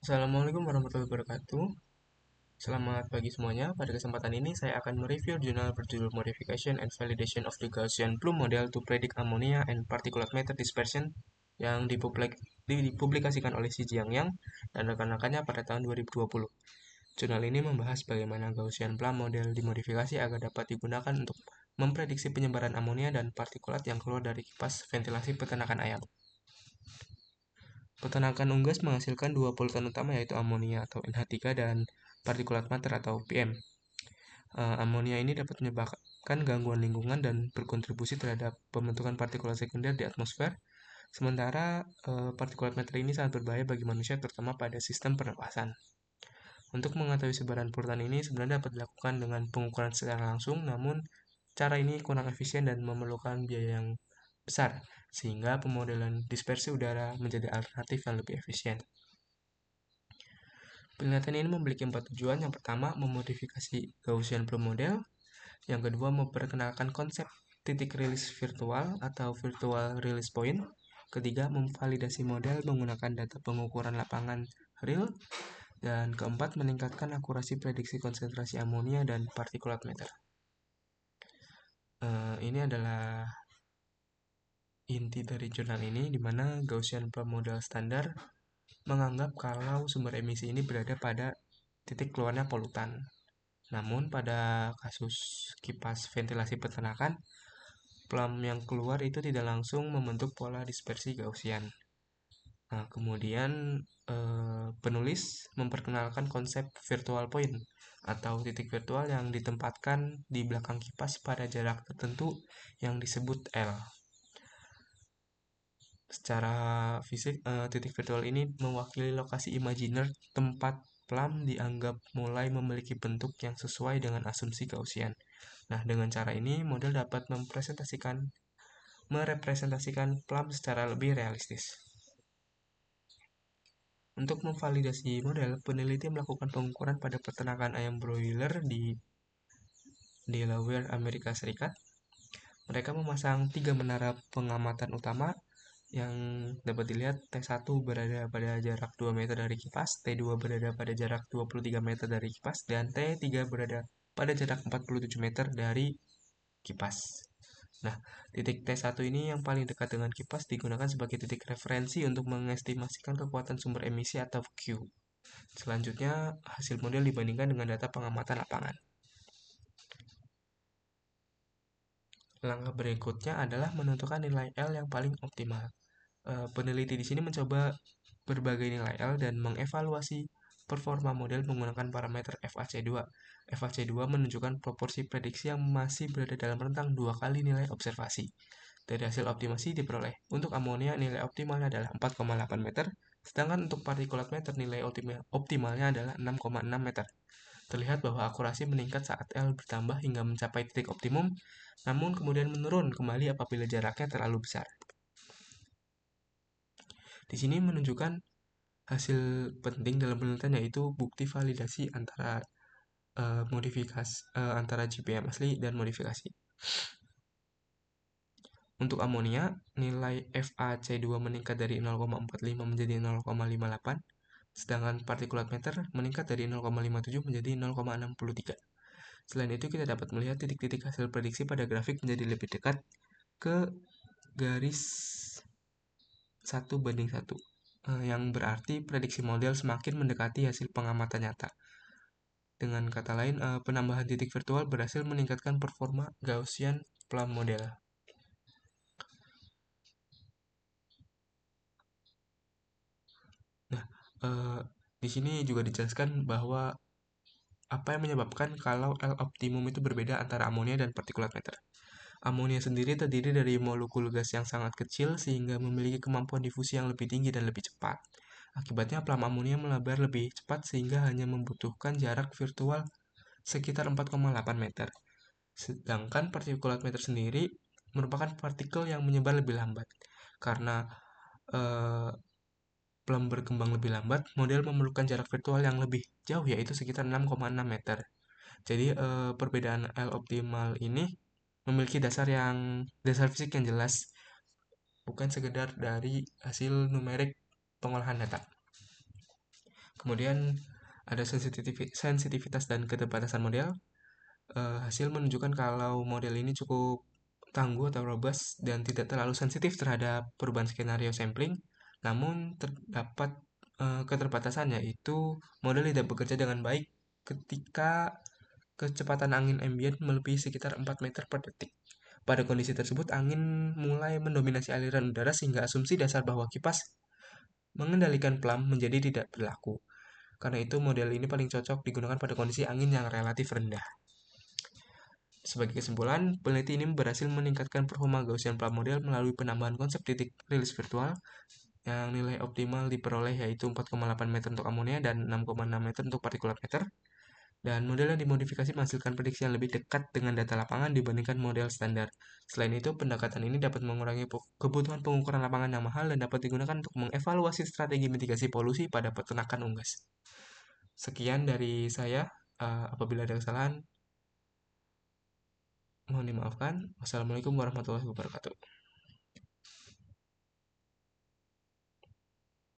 Assalamualaikum warahmatullahi wabarakatuh. Selamat pagi semuanya. Pada kesempatan ini saya akan mereview jurnal berjudul Modification and Validation of the Gaussian Bloom Model to Predict Ammonia and Particulate Matter Dispersion yang dipublikasikan oleh Si Jiang Yang dan rekan-rekannya pada tahun 2020. Jurnal ini membahas bagaimana Gaussian Bloom Model dimodifikasi agar dapat digunakan untuk memprediksi penyebaran amonia dan partikulat yang keluar dari kipas ventilasi peternakan ayam. Peternakan unggas menghasilkan dua polutan utama yaitu amonia atau NH3 dan partikulat mater atau PM. Amonia ini dapat menyebabkan gangguan lingkungan dan berkontribusi terhadap pembentukan partikulat sekunder di atmosfer. Sementara partikulat mater ini sangat berbahaya bagi manusia terutama pada sistem pernapasan. Untuk mengetahui sebaran polutan ini sebenarnya dapat dilakukan dengan pengukuran secara langsung, namun cara ini kurang efisien dan memerlukan biaya yang besar, sehingga pemodelan dispersi udara menjadi alternatif yang lebih efisien. Penelitian ini memiliki 4 tujuan. Yang pertama, memodifikasi Gaussian Bloom Model. Yang kedua, memperkenalkan konsep titik rilis virtual atau virtual release point. Ketiga, memvalidasi model menggunakan data pengukuran lapangan real. Dan keempat, meningkatkan akurasi prediksi konsentrasi amonia dan partikulat matter. Ini adalah inti dari jurnal ini, di mana Gaussian Bloom Model standar menganggap kalau sumber emisi ini berada pada titik keluarnya polutan. Namun pada kasus kipas ventilasi peternakan, plum yang keluar itu tidak langsung membentuk pola dispersi Gaussian. Nah, kemudian penulis memperkenalkan konsep virtual point atau titik virtual yang ditempatkan di belakang kipas pada jarak tertentu yang disebut L. Secara fisik, titik virtual ini mewakili lokasi imajiner tempat plum dianggap mulai memiliki bentuk yang sesuai dengan asumsi Gaussian. Nah, dengan cara ini model dapat merepresentasikan plum secara lebih realistis. Untuk memvalidasi model, peneliti melakukan pengukuran pada peternakan ayam broiler di Delaware, Amerika Serikat. Mereka memasang 3 menara pengamatan utama yang dapat dilihat. T1 berada pada jarak 2 meter dari kipas, T2 berada pada jarak 23 meter dari kipas, dan T3 berada pada jarak 47 meter dari kipas. Nah, titik T1 ini yang paling dekat dengan kipas digunakan sebagai titik referensi untuk mengestimasikan kekuatan sumber emisi atau Q. Selanjutnya, hasil model dibandingkan dengan data pengamatan lapangan. Langkah berikutnya adalah menentukan nilai L yang paling optimal. Peneliti di sini mencoba berbagai nilai L dan mengevaluasi performa model menggunakan parameter FAC2. FAC2 menunjukkan proporsi prediksi yang masih berada dalam rentang 2 kali nilai observasi. Dari hasil optimasi diperoleh, untuk amonia nilai optimalnya adalah 4,8 meter, sedangkan untuk partikulat matter nilai optimalnya adalah 6,6 meter. Terlihat bahwa akurasi meningkat saat L bertambah hingga mencapai titik optimum, namun kemudian menurun kembali apabila jaraknya terlalu besar. Di sini menunjukkan hasil penting dalam penelitian yaitu bukti validasi antara antara GPM asli dan modifikasi. Untuk amonia, nilai FAC2 meningkat dari 0,45 menjadi 0,58, sedangkan partikulat matter meningkat dari 0,57 menjadi 0,63. Selain itu, kita dapat melihat titik-titik hasil prediksi pada grafik menjadi lebih dekat ke garis 1:1, yang berarti prediksi model semakin mendekati hasil pengamatan nyata. Dengan kata lain, penambahan titik virtual berhasil meningkatkan performa Gaussian Plum Model. Nah, di sini juga dijelaskan bahwa apa yang menyebabkan kalau L optimum itu berbeda antara amonia dan partikulat matter. Amonia sendiri terdiri dari molekul gas yang sangat kecil sehingga memiliki kemampuan difusi yang lebih tinggi dan lebih cepat. Akibatnya plum amonia melebar lebih cepat sehingga hanya membutuhkan jarak virtual sekitar 4,8 meter. Sedangkan partikulat matter sendiri merupakan partikel yang menyebar lebih lambat. Karena plum berkembang lebih lambat, model memerlukan jarak virtual yang lebih jauh yaitu sekitar 6,6 meter. Jadi perbedaan L optimal ini memiliki dasar fisik yang jelas, bukan sekedar dari hasil numerik pengolahan data. Kemudian ada sensitivitas dan keterbatasan model. Hasil menunjukkan kalau model ini cukup tangguh atau robust dan tidak terlalu sensitif terhadap perubahan skenario sampling. Namun terdapat keterbatasannya, yaitu model tidak bekerja dengan baik ketika kecepatan angin ambient melebihi sekitar 4 meter per detik. Pada kondisi tersebut, angin mulai mendominasi aliran udara sehingga asumsi dasar bahwa kipas mengendalikan pelam menjadi tidak berlaku. Karena itu, model ini paling cocok digunakan pada kondisi angin yang relatif rendah. Sebagai kesimpulan, peneliti ini berhasil meningkatkan performa Gaussian Plum Model melalui penambahan konsep titik rilis virtual yang nilai optimal diperoleh yaitu 4,8 meter untuk amonia dan 6,6 meter untuk partikulat meter. Dan model yang dimodifikasi menghasilkan prediksi yang lebih dekat dengan data lapangan dibandingkan model standar. Selain itu, pendekatan ini dapat mengurangi kebutuhan pengukuran lapangan yang mahal dan dapat digunakan untuk mengevaluasi strategi mitigasi polusi pada peternakan unggas. Sekian dari saya. Apabila ada kesalahan, mohon dimaafkan. Wassalamualaikum warahmatullahi wabarakatuh.